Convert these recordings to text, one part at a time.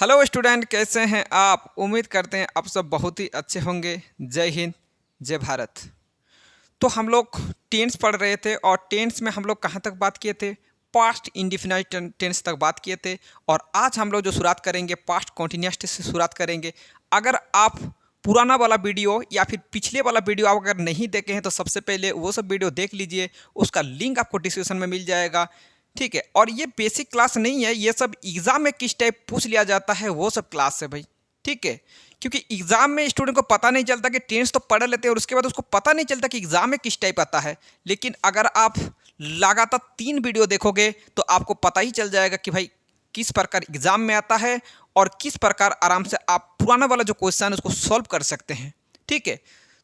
Hello student, कैसे हैं आप। उम्मीद करते हैं आप सब बहुत ही अच्छे होंगे। जय हिंद, जय भारत। तो हम लोग टेंस पढ़ रहे थे और टेंस में हम लोग कहाँ तक बात किए थे, पास्ट इंडिफिनाइट टेंस तक बात किए थे। और आज हम लोग जो शुरुआत करेंगे पास्ट कॉन्टिन्यूअस टेंस से शुरुआत करेंगे। अगर आप पुराना वाला वीडियो या फिर पिछले वाला वीडियो आप अगर नहीं देखे हैं तो सबसे पहले वो सब वीडियो देख लीजिए, उसका लिंक आपको डिस्क्रिप्शन में मिल जाएगा। ठीक है, और ये बेसिक क्लास नहीं है, ये सब एग्जाम में किस टाइप पूछ लिया जाता है वो सब क्लास है भाई। ठीक है, क्योंकि एग्जाम में स्टूडेंट को पता नहीं चलता कि टेंस तो पढ़ लेते हैं और उसके बाद उसको पता नहीं चलता कि एग्जाम में किस टाइप आता है। लेकिन अगर आप लगातार 3 वीडियो देखोगे तो आपको पता ही चल जाएगा कि भाई किस प्रकार एग्जाम में आता है और किस प्रकार आराम से आप पुराना वाला जो क्वेश्चन है उसको सॉल्व कर सकते हैं। ठीक है,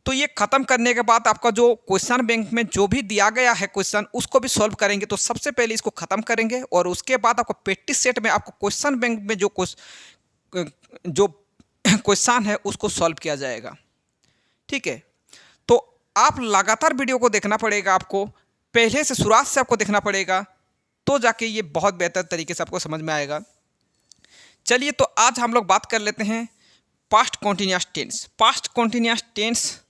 तो ये खत्म करने के बाद आपका जो क्वेश्चन बैंक में जो भी दिया गया है क्वेश्चन उसको भी सॉल्व करेंगे। तो सबसे पहले इसको खत्म करेंगे और उसके बाद आपको प्रैक्टिस सेट में आपको क्वेश्चन बैंक में जो क्वेश्चन है उसको सॉल्व किया जाएगा। ठीक है, तो आप लगातार वीडियो को देखना पड़ेगा, आपको पहले से शुरुआत से आपको देखना पड़ेगा, तो जाके ये बहुत बेहतर तरीके से आपको समझ में आएगा। चलिए, तो आज हम लोग बात कर लेते हैं past continuous tense. Past continuous tense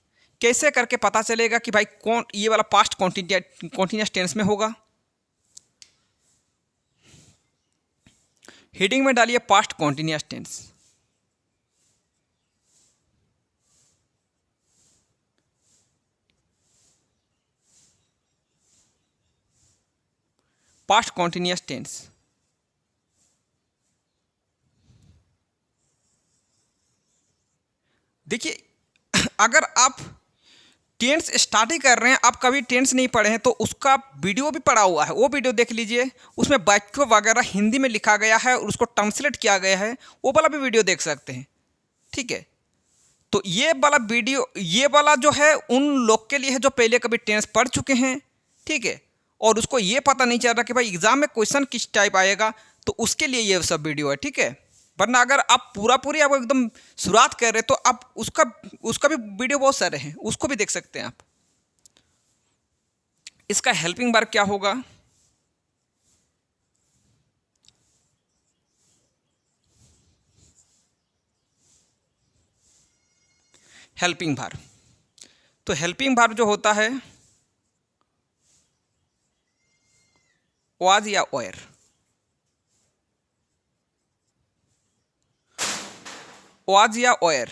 कैसे करके पता चलेगा कि भाई कौन ये वाला पास्ट कॉन्टिन्यूअस टेंस में होगा। हेडिंग में डालिए past continuous tense. Past continuous tense. देखिए, अगर आप टेंस स्टार्ट ही कर रहे हैं, आप कभी टेंस नहीं पढ़े हैं तो उसका वीडियो भी पड़ा हुआ है, वो वीडियो देख लीजिए। उसमें वाक्य वगैरह हिंदी में लिखा गया है और उसको ट्रांसलेट किया गया है, वो वाला भी वीडियो देख सकते हैं। ठीक है, तो ये वाला वीडियो, ये वाला जो है उन लोग के लिए है जो पहले कभी टेंस पढ़ चुके हैं। ठीक है, और उसको ये पता नहीं चल रहा कि भाई एग्जाम में क्वेश्चन किस टाइप आएगा, तो उसके लिए ये सब वीडियो है। ठीक है, वरना अगर आप पूरा पूरी आप एकदम शुरुआत कर रहे तो आप उसका उसका भी वीडियो बहुत सारे हैं, उसको भी देख सकते हैं आप। इसका हेल्पिंग वर्ब क्या होगा। हेल्पिंग वर्ब, तो हेल्पिंग वर्ब जो होता है वाज या वेयर। वाज या वेयर।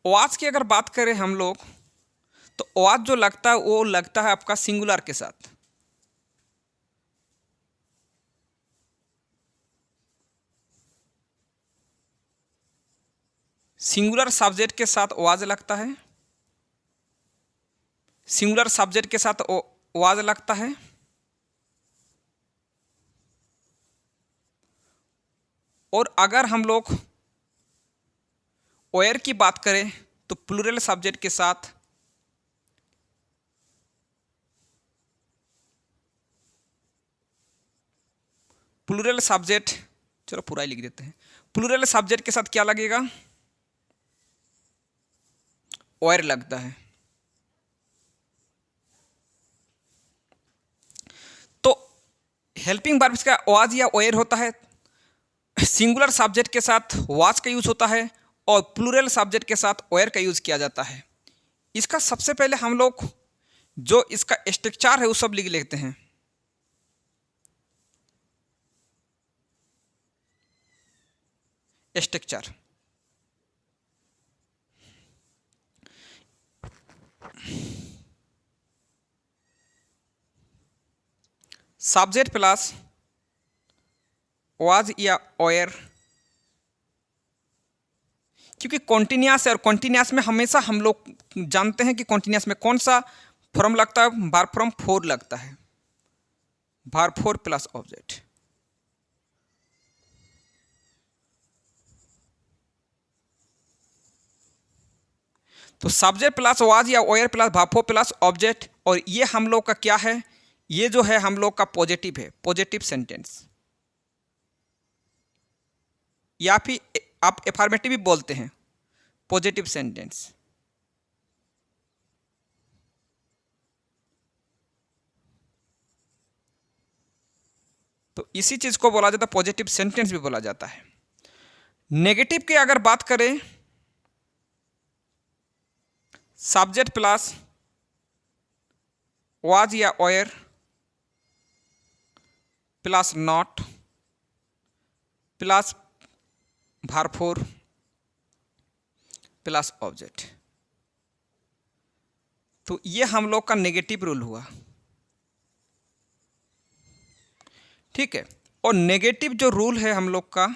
वाज की अगर बात करें हम लोग तो वाज जो लगता है वो लगता है आपका सिंगुलर के साथ। सिंगुलर सब्जेक्ट के साथ वाज लगता है, सिंगुलर सब्जेक्ट के साथ वाज लगता है। और अगर हम लोग वेयर की बात करें तो प्लूरल सब्जेक्ट के साथ प्लूरल सब्जेक्ट, चलो पूरा ही लिख देते हैं, प्लूरल सब्जेक्ट के साथ क्या लगेगा, वेयर लगता है। तो हेल्पिंग वर्ब्स का वाज या वेयर होता है, सिंगुलर सब्जेक्ट के साथ वाज का यूज होता है और प्लूरल सब्जेक्ट के साथ वेयर का यूज किया जाता है। इसका सबसे पहले हम लोग जो इसका स्ट्रक्चर है वो सब लिख लेते हैं। स्ट्रक्चर, सब्जेक्ट प्लस वाज या वेयर, क्योंकि कॉन्टिन्यूअस है और कॉन्टिन्यूअस में हमेशा हम लोग जानते हैं कि कॉन्टिन्यूअस में कौन सा फॉर्म लगता है, वर्ब फ्रॉम फोर लगता है, वर्ब फोर प्लस ऑब्जेक्ट। तो सब्जेक्ट प्लस वाज या were plus verb four plus object, और ये हम लोग का क्या है, ये जो है हम लोग का पॉजिटिव है, पॉजिटिव सेंटेंस, या फिर आप एफर्मेटिव भी बोलते हैं, पॉजिटिव सेंटेंस। तो इसी चीज़ को बोला जाता है पॉजिटिव सेंटेंस भी बोला जाता है। नेगेटिव की अगर बात करें, सब्जेक्ट प्लस वाज या were plus not plus verb four plus object, तो ये हम लोग का नेगेटिव रूल हुआ। ठीक है, और नेगेटिव जो रूल है हम लोग का,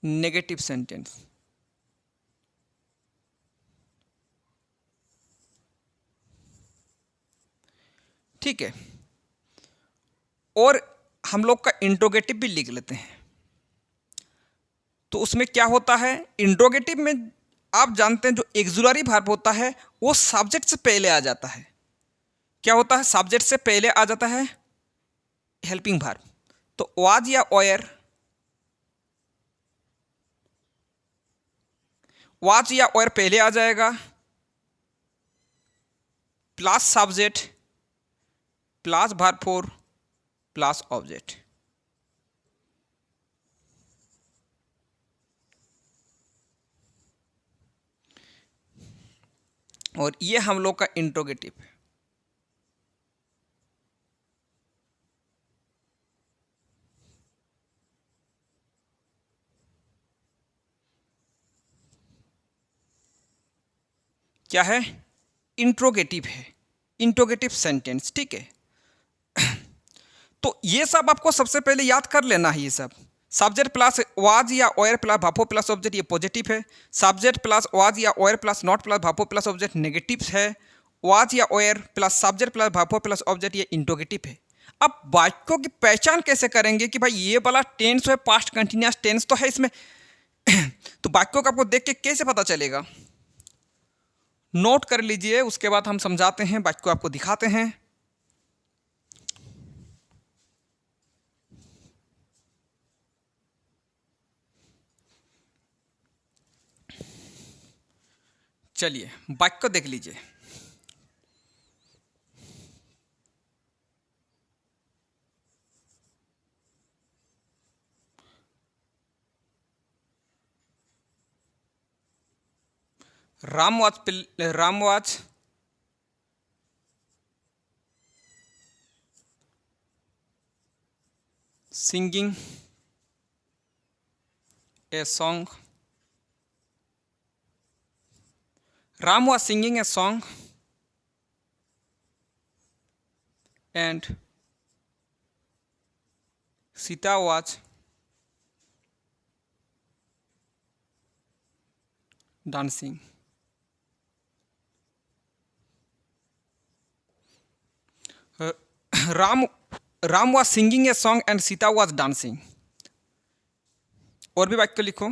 नेगेटिव सेंटेंस, ठीक है, और हम लोग का इंट्रोगेटिव भी लिख लेते हैं। तो उसमें क्या होता है, इंट्रोगेटिव में आप जानते हैं जो एक्सुलरी वर्ब होता है वो सब्जेक्ट से पहले आ जाता है। क्या होता है, सब्जेक्ट से पहले आ जाता है हेल्पिंग वर्ब। तो वाज या वेयर, वाज या वेयर पहले आ जाएगा, plus subject plus verb four plus object. और ये हम लोग का इंट्रोगेटिव है। क्या है, इंट्रोगेटिव है, इंट्रोगेटिव सेंटेंस। ठीक है, तो ये सब आपको सबसे पहले याद कर लेना है। ये सब सब्जेक्ट प्लस वाज या वेयर प्लस भापो प्लस ऑब्जेक्ट ये पॉजिटिव है, सब्जेक्ट प्लस वाज या वेयर प्लस नॉट प्लस भापो प्लस ऑब्जेक्ट नेगेटिव है, वाज या वेयर प्लस सब्जेक्ट प्लस भापो प्लस ऑब्जेक्ट ये इंट्रोगेटिव है। अब वाक्यों की पहचान कैसे करेंगे कि भाई ये वाला टेंस है, पास्ट कंटिन्यूअस टेंस तो है इसमें तो वाक्यों का आपको देख के कैसे पता चलेगा, नोट कर लीजिए, उसके बाद हम समझाते हैं, वाक्य आपको दिखाते हैं। चलिए वाक्य देख लीजिए। Ram was singing a song. Ram was singing a song and Sita was dancing. Ram Ram was singing a song and Sita was dancing. और भी वाक्य लिखो।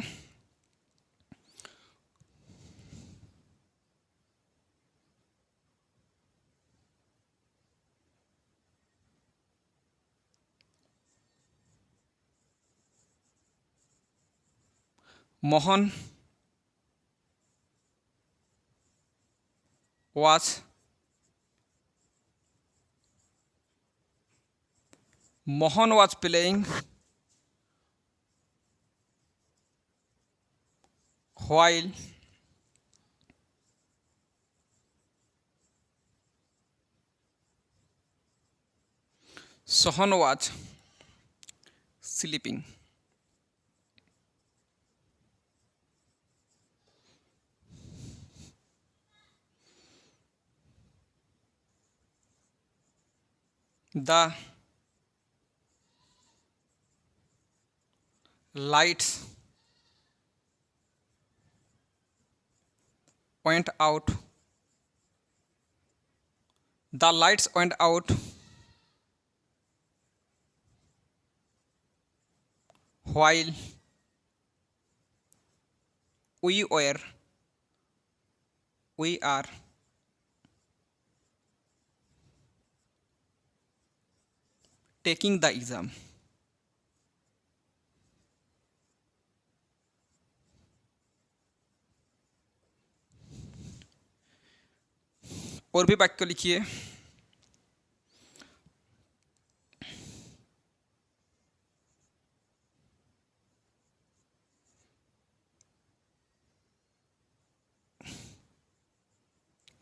Mohan was playing while Sohan was sleeping. The lights went out. The lights went out while we are taking the exam. और भी वाक्य लिखिए।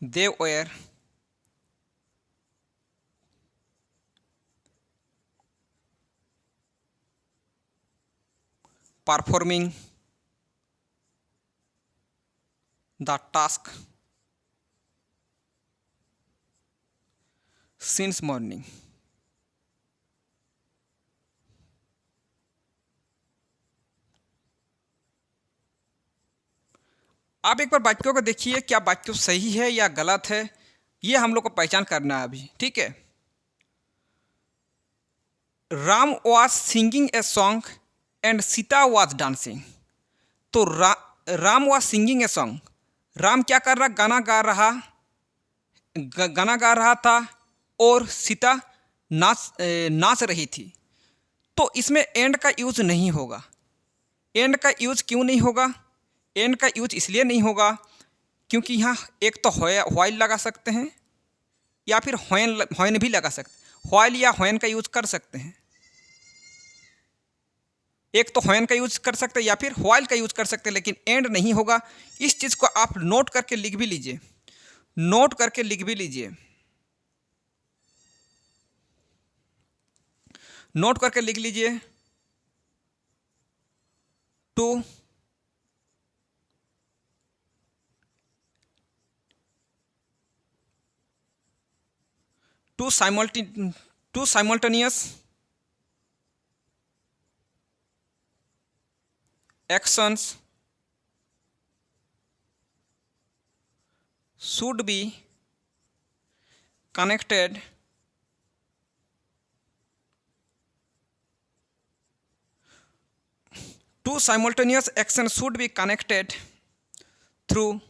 they were performing the task since morning. आप एक बार वाक्यों को देखिए, क्या वाक्य सही है या गलत है, ये हम लोग को पहचान करना है अभी, ठीक है। Ram was singing a song and Sita was dancing. तो Ram was singing a song, Ram क्या कर रहा, गाना गा रहा था और सीता नाच रही थी। तो इसमें एंड का यूज नहीं होगा। एंड का यूज क्यों नहीं होगा? एंड का यूज इसलिए नहीं होगा क्योंकि यहाँ एक तो व्हाइल लगा सकते हैं या फिर व्हेन भी लगा सकते हैं। व्हाइल या व्हेन का यूज कर सकते हैं। एक तो व्हेन का यूज कर सकते हैं या फिर व्हाइल का यूज कर सकते हैं, लेकिन एंड नहीं होगा। इस चीज़ को आप नोट करके लिख भी लीजिए, नोट करके लिख भी लीजिए, नोट करके लिख लीजिए। Two simultaneous actions should be connected through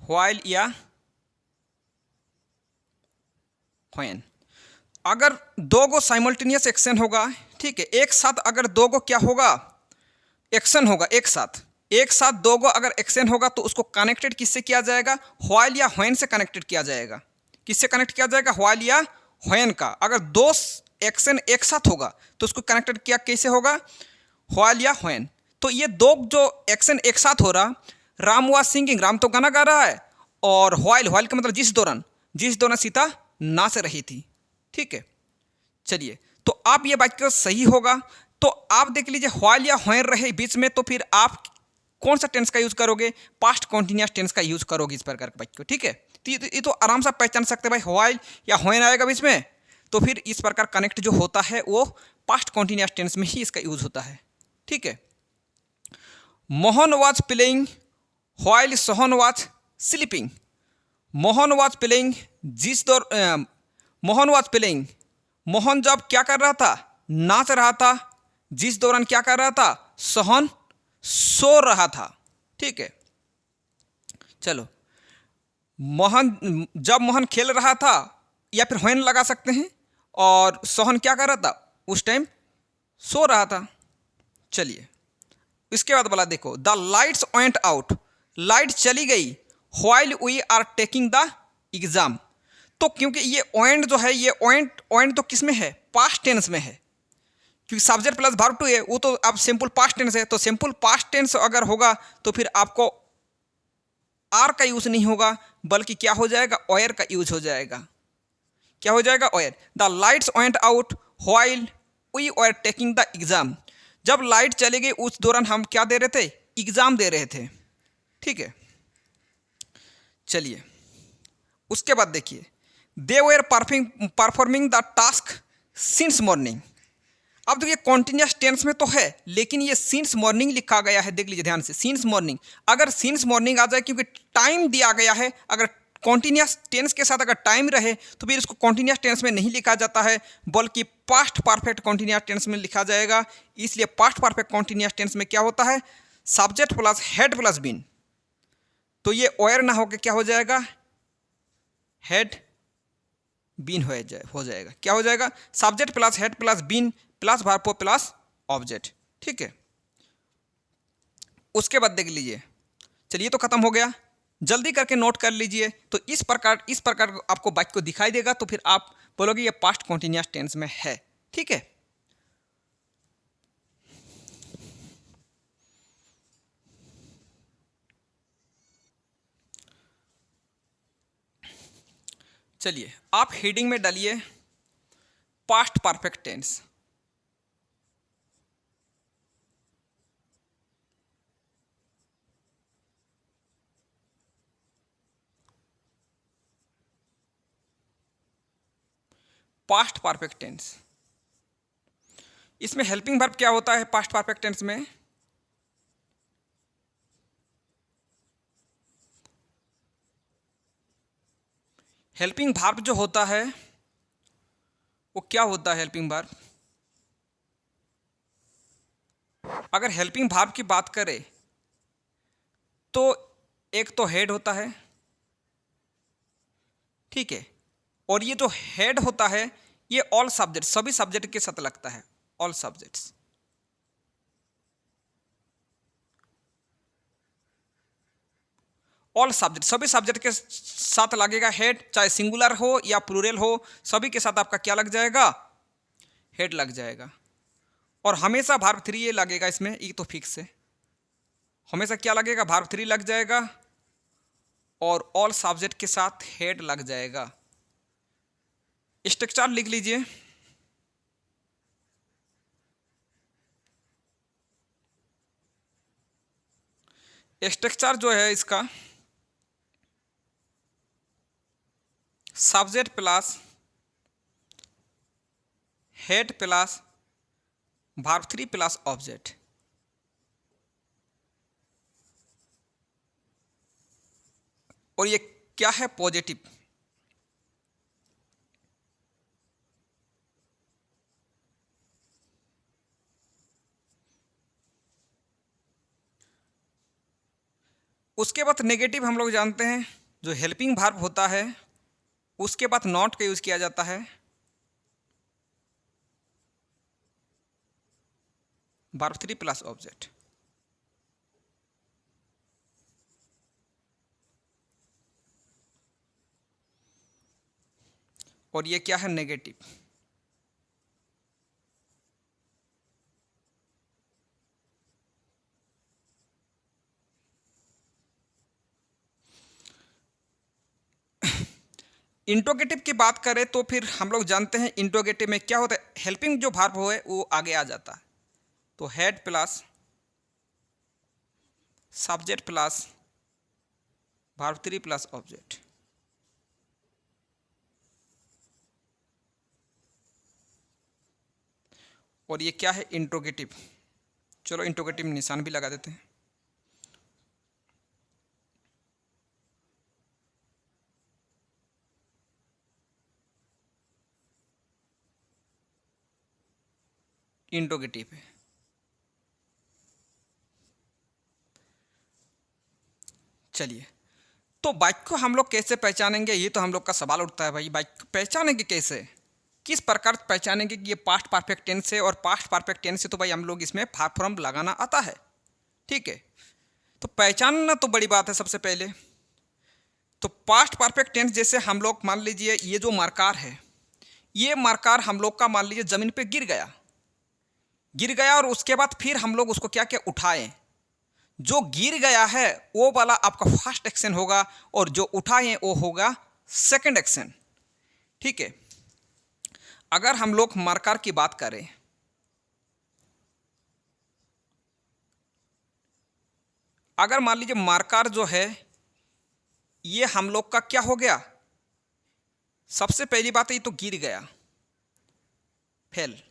while या when। अगर दो गो साइमल्टेनियस एक्शन होगा, ठीक है, एक साथ अगर दो गो क्या होगा, एक्शन होगा, एक साथ दो गो अगर एक्शन होगा तो उसको कनेक्टेड किससे किया जाएगा? व्हाइल या व्हेन से कनेक्टेड किया जाएगा। किससे कनेक्ट किया जाएगा? व्हाइल या व्हेन का। अगर दो एक्शन एक साथ होगा तो उसको कनेक्टेड किया कैसे होगा? व्हाइल या व्हेन। तो ये दो जो एक्शन एक साथ हो रहा, राम वाज सिंगिंग, राम तो गाना गा रहा है, और व्हाइल का मतलब जिस दौरान सीता नाच रही थी, ठीक है। चलिए, तो आप ये वाक्य सही होगा तो आप देख लीजिए व्हाइल या व्हेन रहे बीच में, तो फिर आप कौन सा टेंस का यूज करोगे? पास्ट कॉन्टिन्यूअस टेंस का यूज करोगे इस प्रकार के वाक्य, ठीक है। तो ये तो आराम से पहचान सकते हैं भाई, व्हाइल या व्हेन आएगा बीच में तो फिर इस प्रकार कनेक्ट जो होता है वो पास्ट कॉन्टिन्यूअस टेंस में ही इसका यूज होता है, ठीक है। Mohan was playing while Sohan was sleeping. Mohan was playing, Mohan was playing, Mohan जब क्या कर रहा था? नाच रहा था। जिस दौरान क्या कर रहा था? सोहन सो रहा था, ठीक है। चलो, जब मोहन खेल रहा था या फिर व्हेन लगा सकते हैं, और सोहन क्या कर रहा था? उस टाइम सो रहा था। चलिए, इसके बाद बोला देखो, the lights went out, light चली गई, while we are taking the exam. तो क्योंकि ये ओएंड जो है, ये ओएंड तो किस में है? पास्ट टेंस में है, क्योंकि सब्जेक्ट प्लस वर्ब टू है, वो तो अब सिंपल पास्ट टेंस है। तो सिंपल पास्ट टेंस अगर होगा तो फिर आपको आर का यूज नहीं होगा, बल्कि क्या हो जाएगा? ओयर का यूज हो जाएगा। क्या हो जाएगा? ओयर। The lights went out while we were taking the exam. जब लाइट चली गई उस दौरान हम क्या दे रहे थे? एग्जाम दे रहे थे, ठीक है। चलिए, उसके बाद देखिए, they were performing the task since morning. अब देखिए कॉन्टिन्यूअस टेंस में तो है, लेकिन ये सिंस मॉर्निंग लिखा गया है, देख लीजिए ध्यान से, सिंस मॉर्निंग। अगर सिंस मॉर्निंग आ जाए, क्योंकि टाइम दिया गया है, अगर कॉन्टिन्यूअस टेंस के साथ अगर टाइम रहे तो फिर इसको कॉन्टिन्यूअस टेंस में नहीं लिखा जाता है, बल्कि पास्ट परफेक्ट कॉन्टिन्यूअस टेंस में लिखा जाएगा। इसलिए पास्ट परफेक्ट कॉन्टिन्यूअस टेंस में क्या होता है? Subject plus had plus been. तो ये ओयर ना होकर क्या हो जाएगा? हेड बीन हो जाएगा। क्या हो जाएगा? Subject plus had plus been plus verb plus object, ठीक है। उसके बाद देख लीजिए, चलिए तो खत्म हो गया, जल्दी करके नोट कर लीजिए। तो इस प्रकार आपको वाक्य को दिखाई देगा, तो फिर आप बोलोगे ये पास्ट कॉन्टिन्यूअस टेंस में है। ठीक है, चलिए आप हेडिंग में डालिए past perfect tense. Past perfect tense, इसमें हेल्पिंग वर्ब क्या होता है पास्ट परफेक्ट टेंस में? हेल्पिंग वर्ब जो होता है वो क्या होता है? हेल्पिंग वर्ब, अगर हेल्पिंग वर्ब की बात करें तो एक तो हेड होता है, ठीक है, और ये जो हेड होता है ये ऑल सब्जेक्ट, सभी सब्जेक्ट के साथ लगता है, ऑल सब्जेक्ट्स। ऑल सब्जेक्ट, सभी सब्जेक्ट के साथ लगेगा हेड, चाहे सिंगुलर हो या प्लूरल हो, सभी के साथ आपका क्या लग जाएगा? हेड लग जाएगा। और हमेशा वर्ब थ्री ये लगेगा इसमें, ये तो फिक्स है, हमेशा क्या लगेगा? वर्ब थ्री लग जाएगा और ऑल सब्जेक्ट के साथ हेड लग जाएगा। स्ट्रक्चर लिख लीजिए, स्ट्रक्चर जो है इसका subject plus had plus verb three plus object. और ये क्या है? पॉजिटिव। उसके बाद नेगेटिव हम लोग जानते हैं, जो हेल्पिंग वर्ब होता है उसके बाद नॉट का यूज किया जाता है, वर्ब थ्री प्लस ऑब्जेक्ट। और ये क्या है? नेगेटिव। इंट्रोगेटिव की बात करें तो फिर हम लोग जानते हैं इंट्रोगेटिव में क्या होता है, हेल्पिंग जो वर्ब हो है वो आगे आ जाता है, तो head plus subject plus verb three plus object. और ये क्या है? इंट्रोगेटिव। चलो इंट्रोगेटिव निशान भी लगा देते हैं। इंट्रोगेटिव है। चलिए, तो वाक्य को हम लोग कैसे पहचानेंगे? ये तो हम लोग का सवाल उठता है भाई, वाक्य पहचानेंगे कैसे, किस प्रकार पहचानेंगे कि ये पास्ट परफेक्ट टेंस है? और पास्ट परफेक्ट टेंस से तो भाई हम लोग इसमें वर्ब फॉर्म लगाना आता है, ठीक है। तो पहचानना तो बड़ी बात है। सबसे पहले तो पास्ट परफेक्ट टेंस, जैसे हम लोग मान लीजिए ये जो मार्कार है, ये मार्कार हम लोग का मान लीजिए जमीन पे गिर गया और उसके बाद फिर हम लोग उसको क्या क्या उठाएं। जो गिर गया है वो वाला आपका फर्स्ट एक्शन होगा और जो उठाएं वो होगा सेकंड एक्शन, ठीक है। अगर हम लोग मार्कर की बात करें, अगर मान लीजिए मार्कर जो है ये हम लोग का क्या हो गया? सबसे पहली बात है ये तो गिर गया, फेल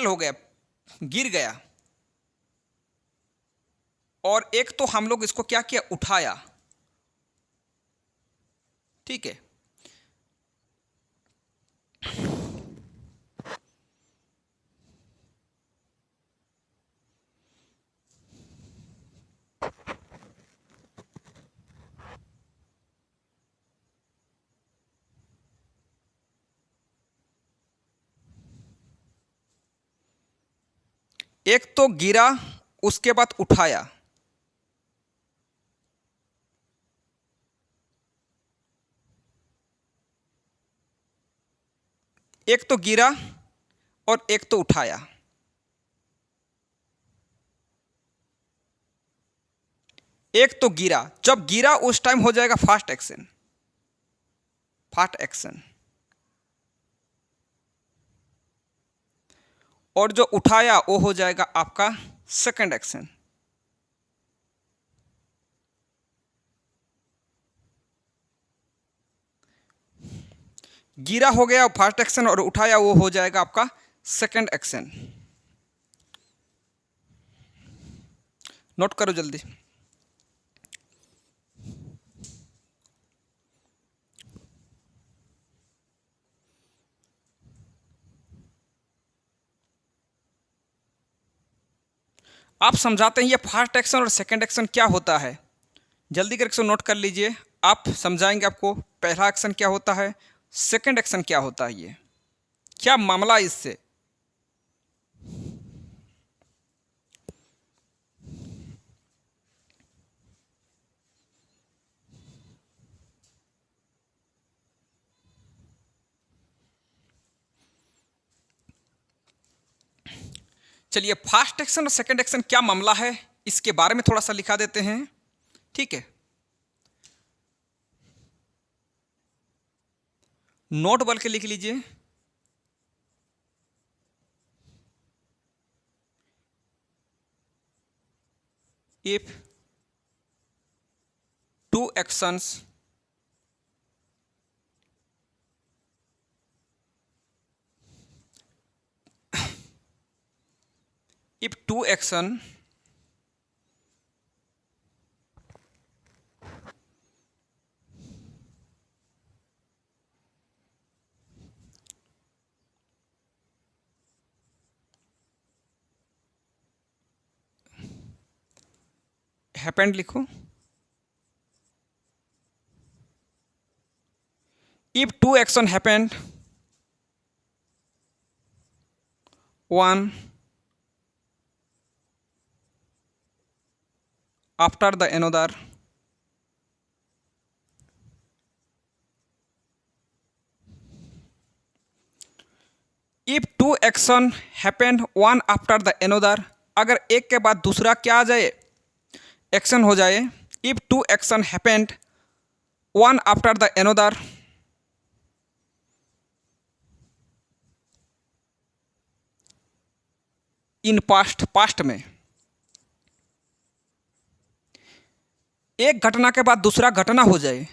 हो गया, गिर गया। और एक तो हम लोग इसको क्या किया? उठाया, ठीक है। एक तो गिरा, उसके बाद उठाया, एक तो गिरा और एक तो उठाया। एक तो गिरा, जब गिरा उस टाइम हो जाएगा फास्ट एक्शन, फास्ट एक्शन। और जो उठाया वो हो जाएगा आपका सेकंड एक्शन। गिरा हो गया फर्स्ट एक्शन और उठाया वो हो जाएगा आपका सेकंड एक्शन। नोट करो जल्दी। आप समझाते हैं ये फर्स्ट एक्शन और सेकंड एक्शन क्या होता है, जल्दी करके नोट कर लीजिए। आप समझाएंगे आपको पहला एक्शन क्या होता है, सेकंड एक्शन क्या होता है, ये क्या मामला इससे। चलिए फर्स्ट एक्शन और सेकंड एक्शन क्या मामला है इसके बारे में थोड़ा सा लिखा देते हैं, ठीक है। नोट बल के लिख लीजिए। If two actions if two action happened लिखो। if two action happened, one after the another, if two action happened one after the another, अगर एक के बाद दूसरा क्या आ जाए, एक्शन हो जाए। if two action happened one after the another, in past, past में एक घटना के बाद दूसरा घटना हो जाए।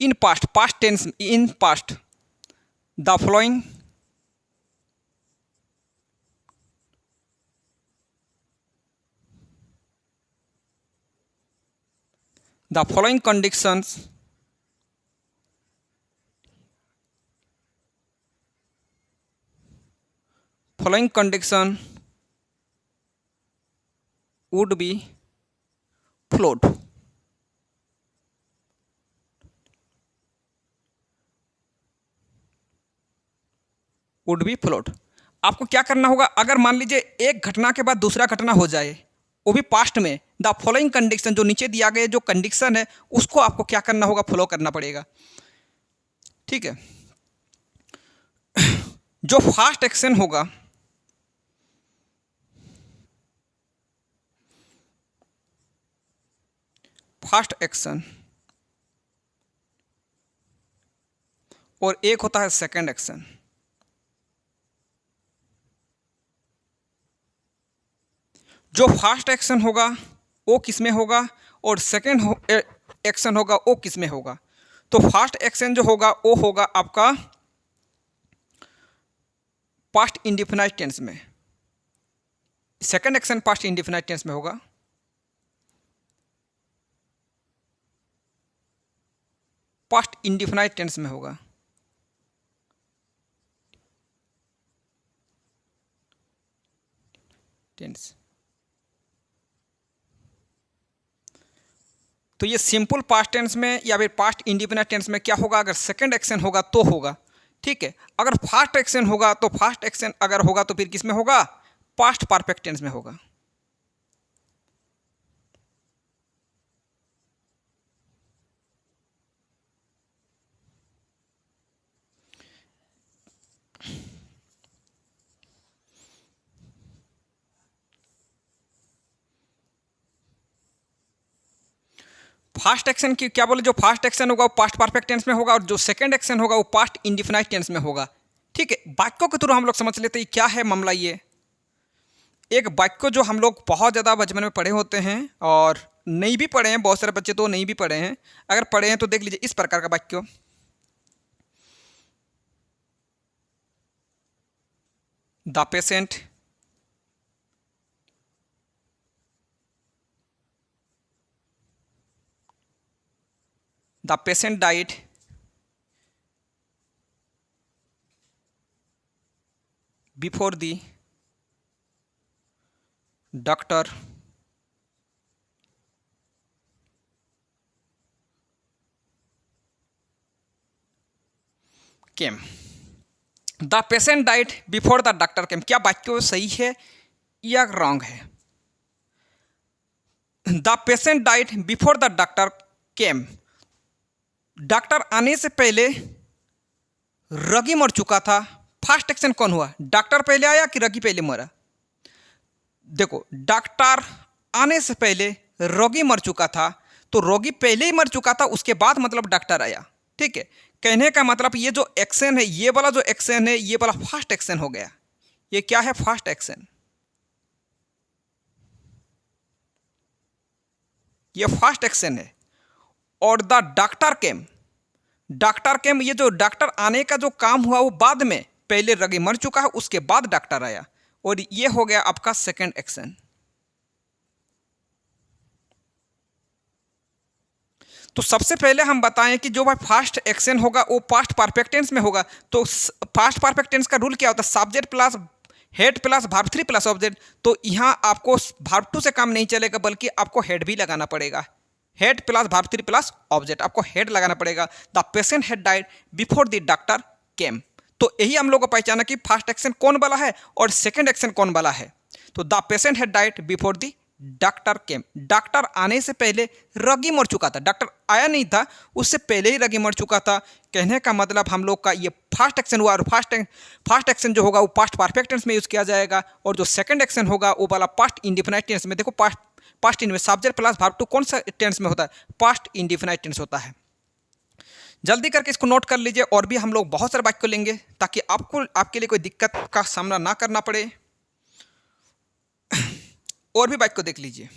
In past, past tense, in past the following the following conditions following condition would be followed। Would be followed. आपको क्या करना होगा, अगर मान लीजिए एक घटना के बाद दूसरा घटना हो जाए वो भी पास्ट में, द फॉलोइंग कंडीशन, जो नीचे दिया गया जो कंडीशन है उसको आपको क्या करना होगा, फॉलो करना पड़ेगा, ठीक है। जो फास्ट एक्शन होगा, फास्ट एक्शन, और एक होता है सेकंड एक्शन। जो फास्ट एक्शन होगा वो किस में होगा और सेकंड एक्शन होगा वो किस में होगा। तो फास्ट एक्शन जो होगा वो होगा आपका पास्ट इंडिफिनाइट टेंस में, second action past indefinite tense में होगा। पास्ट इंडिफिनाइट टेंस में होगा। टेंस, तो ये सिंपल पास्ट टेंस में या फिर पास्ट इंडिफिनाइट टेंस में क्या होगा, अगर सेकंड एक्शन होगा तो होगा, ठीक है। अगर फास्ट एक्शन होगा तो फास्ट एक्शन अगर होगा तो फिर किस में होगा, पास्ट परफेक्ट टेंस में होगा। फास्ट एक्शन की क्या बोले, जो फास्ट एक्शन होगा वो पास्ट परफेक्ट टेंस में होगा और जो सेकंड एक्शन होगा वो पास्ट इंडिफिनाइट टेंस में होगा। ठीक है, वाक्यों के थ्रू हम लोग समझ लेते हैं क्या है मामला। ये एक वाक्य जो हम लोग बहुत ज़्यादा बचपन में पढ़े होते हैं और नहीं भी पढ़े हैं, बहुत सारे बच्चे तो नहीं भी पढ़े हैं, अगर पढ़े हैं तो देख लीजिए इस प्रकार का वाक्य। The patient died before the doctor came. The patient died before the doctor केम, क्या वाक्य सही है या रॉन्ग है? The patient died before the doctor came, doctor आने से पहले रगी मर चुका था। फर्स्ट एक्शन कौन हुआ, डॉक्टर पहले आया कि रगी पहले मरा? देखो, डॉक्टर आने से पहले रोगी मर चुका था, तो रोगी पहले ही मर चुका था, उसके बाद मतलब डॉक्टर आया। ठीक है, कहने का मतलब ये जो एक्शन है, ये वाला जो एक्शन है, ये वाला फर्स्ट एक्शन हो गया। ये क्या है, फर्स्ट एक्शन। ये फर्स्ट एक्शन है। और द डॉक्टर केम, ये जो डॉक्टर आने का जो काम हुआ वो बाद में, पहले रगी मर चुका है उसके बाद डॉक्टर आया, और ये हो गया आपका सेकंड एक्शन। तो सबसे पहले हम बताएं कि जो भाई फास्ट एक्शन होगा वो पास्ट परफेक्ट टेंस में होगा। तो पास्ट परफेक्ट टेंस का रूल क्या होता है, subject plus had plus verb 3 plus object. तो यहाँ आपको वर्ब 2 से काम नहीं चलेगा, बल्कि आपको हेड भी लगाना पड़ेगा। Head plus verb 3 plus object, आपको हेड लगाना पड़ेगा। The patient had died before the doctor केम। तो यही हम लोग को पहचाना कि फर्स्ट एक्शन कौन वाला है और सेकंड एक्शन कौन वाला है। तो the patient had died before the doctor came, doctor आने से पहले रगी मर चुका था। डॉक्टर आया नहीं था, उससे पहले ही रगी मर चुका था। कहने का मतलब हम लोग का ये फर्स्ट एक्शन हुआ, और फर्स्ट एक्शन जो होगा वो पास्ट परफेक्ट टेंस में यूज़ किया जाएगा, और जो सेकंड एक्शन होगा वो वाला पास्ट इंडिफिनाइट टेंस में। देखो, past indefinite subject plus verb 2 कौन सा टेंस में होता है, पास्ट इंडिफिनाइट टेंस होता है। जल्दी करके इसको नोट कर लीजिए, और भी हम लोग बहुत सारे वाक्य लेंगे ताकि आपके लिए कोई दिक्कत का सामना ना करना पड़े। और भी वाक्य को देख लीजिए।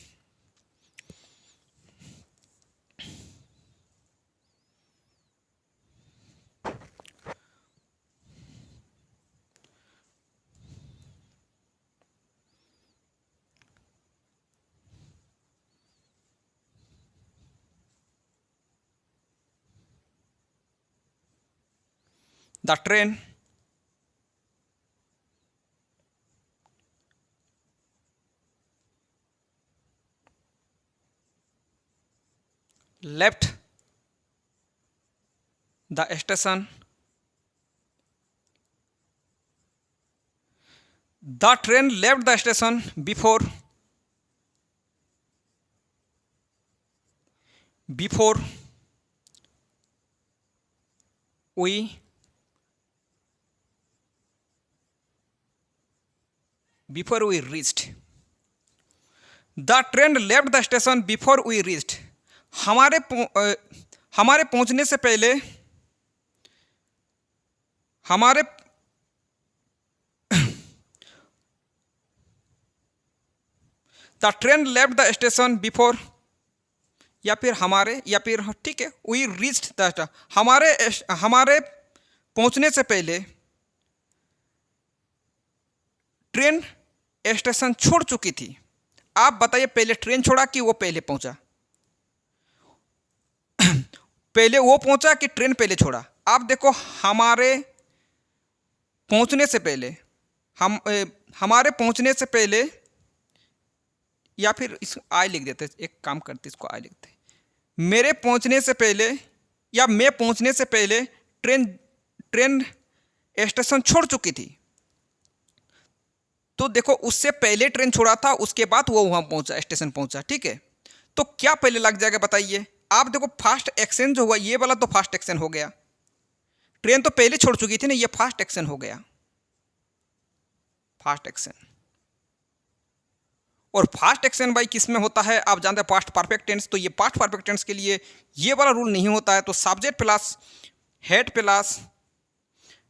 The train left the station, the train left the station before we reached। The train left the station before we reached, हमारे पहुंचने से पहले हमारे the train left the station before, या फिर हमारे, या फिर ठीक है, वी रीच्ड द, हमारे पहुंचने से पहले ट्रेन स्टेशन छोड़ चुकी थी। आप बताइए, पहले ट्रेन छोड़ा कि वो पहले पहुंचा? पहले वो पहुंचा कि ट्रेन पहले छोड़ा? आप देखो, हमारे पहुंचने से पहले, हमारे पहुंचने से पहले, या फिर इस आई लिख देते, एक काम करते इसको आई लिखते, मेरे पहुंचने से पहले या मैं पहुंचने से पहले ट्रेन स्टेशन छोड़ चुकी थी। तो देखो, उससे पहले ट्रेन छोड़ा था, उसके बाद वो वहां पहुंचा, स्टेशन पहुंचा। ठीक है, तो क्या पहले लग जाएगा बताइए? आप देखो, फास्ट एक्शन जो हुआ ये वाला तो फास्ट एक्शन हो गया, ट्रेन तो पहले छोड़ चुकी थी ना, ये फास्ट एक्शन हो गया, फास्ट एक्शन। और फास्ट एक्शन भाई किस में होता है, आप जानते हैं पास्ट परफेक्ट टेंस। तो ये पास्ट परफेक्ट टेंस के लिए ये वाला रूल नहीं होता है। तो subject plus had plus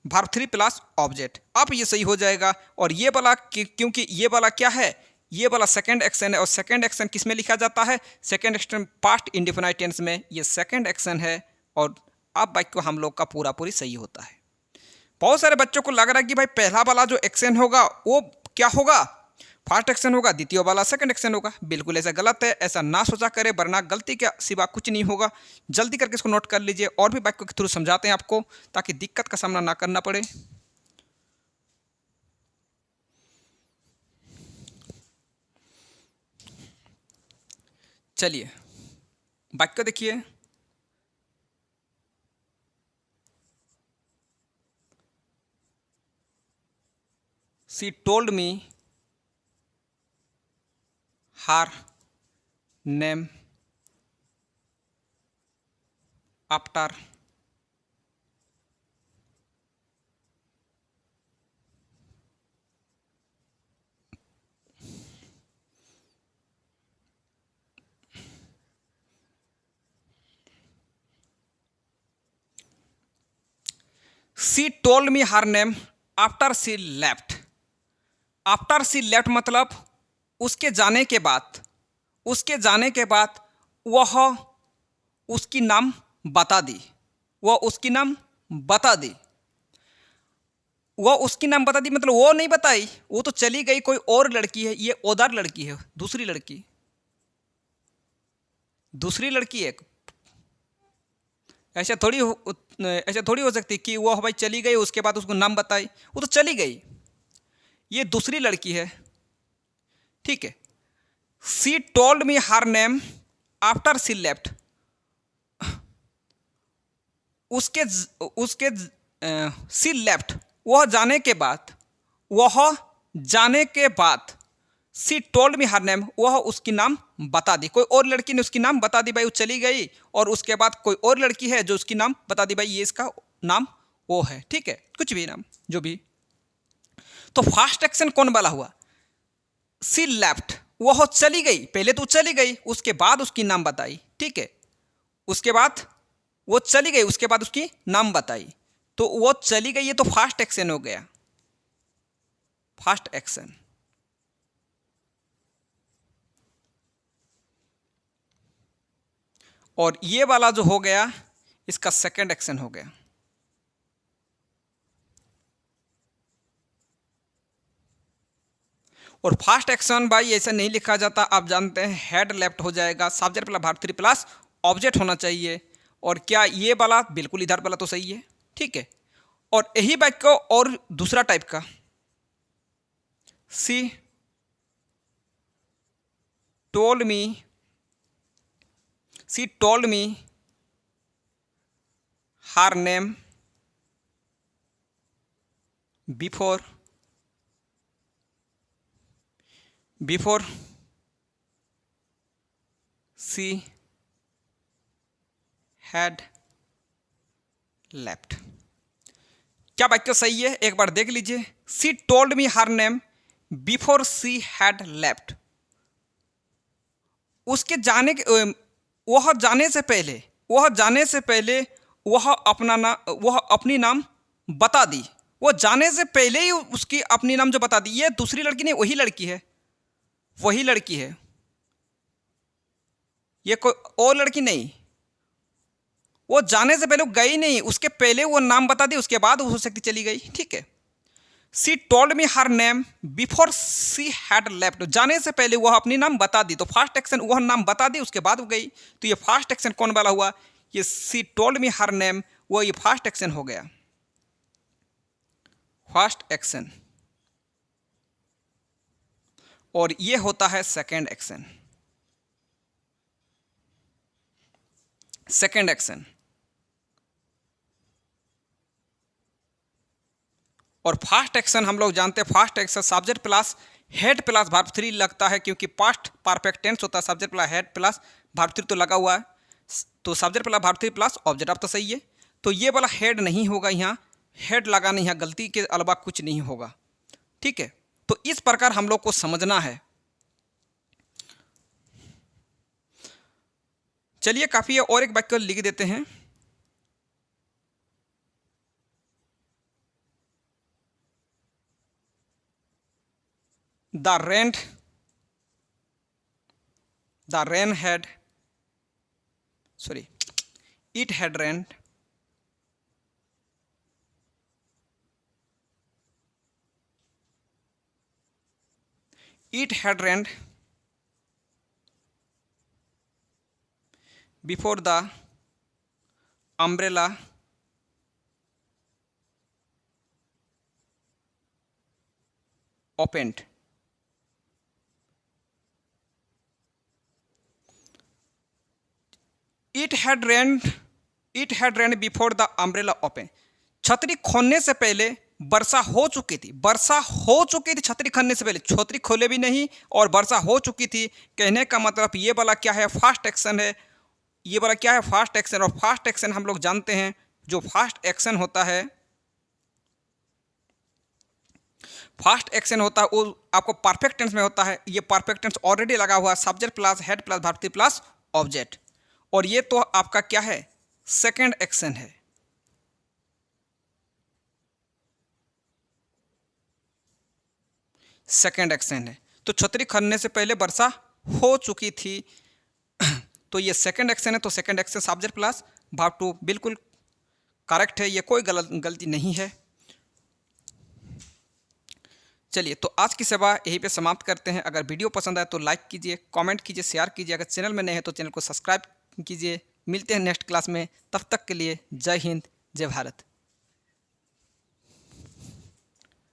verb 3 plus object, अब ये सही हो जाएगा। और ये वाला क्योंकि ये वाला क्या है, ये वाला सेकंड एक्शन है, और सेकंड एक्शन किस में लिखा जाता है, second action past indefinite tense में, ये सेकंड एक्शन है। और अब वाक्य हम लोग का पूरा पूरी सही होता है। बहुत सारे बच्चों को लग रहा है कि भाई पहला वाला जो एक्शन होगा वो क्या होगा, फर्स्ट एक्शन होगा, द्वितीय वाला सेकंड एक्शन होगा। बिल्कुल ऐसा गलत है, ऐसा ना सोचा करें, वरना गलती के सिवा कुछ नहीं होगा। जल्दी करके इसको नोट कर लीजिए, और भी वाक्यों के थ्रू समझाते हैं आपको ताकि दिक्कत का सामना ना करना पड़े। चलिए वाक्य देखिए, she told me her name after she told me her name after she left। After she left मतलब उसके जाने के बाद, उसके जाने के बाद वह उसकी नाम बता दी, वह उसकी नाम बता दी, वह उसकी नाम बता दी मतलब वो नहीं बताई, वो तो चली गई, कोई और लड़की है, ये ओदार लड़की है, दूसरी लड़की, दूसरी लड़की है। ऐसा थोड़ी हो सकती कि वो भाई चली गई उसके बाद उसको नाम बताई, वो तो चली गई, ये दूसरी लड़की है, ठीक है। She told me her name after she left, उसके शी लेफ्ट, वह जाने के बाद, वह जाने के बाद, she told me her name, वह उसकी नाम बता दी, कोई और लड़की ने उसकी नाम बता दी भाई, वो चली गई और उसके बाद कोई और लड़की है जो उसकी नाम बता दी भाई, ये इसका नाम वो है, ठीक है, कुछ भी नाम जो भी। तो फर्स्ट एक्शन कौन वाला हुआ, शी लेफ्ट, वह चली गई, पहले तो चली गई, उसके बाद उसकी नाम बताई, ठीक है, उसके बाद वो चली गई, उसके बाद उसकी नाम बताई, तो वो चली गई, ये तो फर्स्ट एक्शन हो गया, फर्स्ट एक्शन। और ये वाला जो हो गया इसका सेकंड एक्शन हो गया। और फर्स्ट एक्शन भाई ऐसा नहीं लिखा जाता, आप जानते हैं हेड लेफ्ट हो जाएगा, subject plus verb 3 plus object होना चाहिए। और क्या ये वाला बिल्कुल इधर वाला तो सही है, ठीक है। और यही वाक्य और दूसरा टाइप का, सी told me, she told me her name before she had left. क्या वाक्य सही है, एक बार देख लीजिए। She told me her name before she had left, उसके जाने के, वह जाने से पहले, वह जाने से पहले वह अपना नाम, वह अपनी नाम बता दी, वो जाने से पहले ही उसकी अपनी नाम जो बता दी, ये दूसरी लड़की नहीं, वही लड़की है, वही लड़की है, ये कोई और लड़की नहीं। वो जाने से पहले वो गई नहीं, उसके पहले वो नाम बता दी, उसके बाद हो सकती चली गई, ठीक है। She told me her name before she had left, जाने से पहले वह अपनी नाम बता दी, तो फर्स्ट एक्शन वह नाम बता दी, उसके बाद वो गई, तो ये फर्स्ट एक्शन कौन वाला हुआ, ये she told me her name, वो ये फर्स्ट एक्शन हो गया, फर्स्ट एक्शन। और ये होता है सेकेंड एक्शन, सेकेंड एक्शन। और फास्ट एक्शन हम लोग जानते हैं, fast action subject plus had plus verb 3 लगता है, क्योंकि पास्ट परफेक्ट टेंस होता है, subject plus had plus verb 3 तो लगा हुआ है, तो subject plus verb 3 plus object, अब तो सही है। तो ये वाला हेड नहीं होगा, यहाँ हेड लगाना, यहाँ गलती के अलावा कुछ नहीं होगा, ठीक है। तो इस प्रकार हम लोग को समझना है, चलिए काफ़ी है, और एक वाक्य लिख देते हैं। The rain had sorry it had rain it had rained before the umbrella opened. It had rained before the umbrella opened. छतरी खोलने से पहले वर्षा हो चुकी थी, छतरी खोलने से पहले, छतरी खोले भी नहीं और वर्षा हो चुकी थी। कहने का मतलब ये वाला क्या है, फास्ट एक्शन है। ये वाला क्या है, फास्ट एक्शन। और फास्ट एक्शन हम लोग जानते हैं, जो फास्ट एक्शन होता है, वो आपको परफेक्ट टेंस में होता है। ये परफेक्ट टेंस ऑलरेडी लगा हुआ है, subject plus had plus verb plus object. और ये तो आपका क्या है, सेकंड एक्शन है। सेकंड एक्शन है, तो छतरी खरीदने से पहले वर्षा हो चुकी थी, तो ये सेकंड एक्शन है। तो second action subject plus verb two बिल्कुल करेक्ट है, ये कोई गलती नहीं है। चलिए, तो आज की सेवा यहीं पे समाप्त करते हैं। अगर वीडियो पसंद आए तो लाइक कीजिए, कमेंट कीजिए, शेयर कीजिए। अगर चैनल में नए हैं तो चैनल को सब्सक्राइब कीजिए। मिलते हैं नेक्स्ट क्लास में, तब तक के लिए जय हिंद, जय भारत।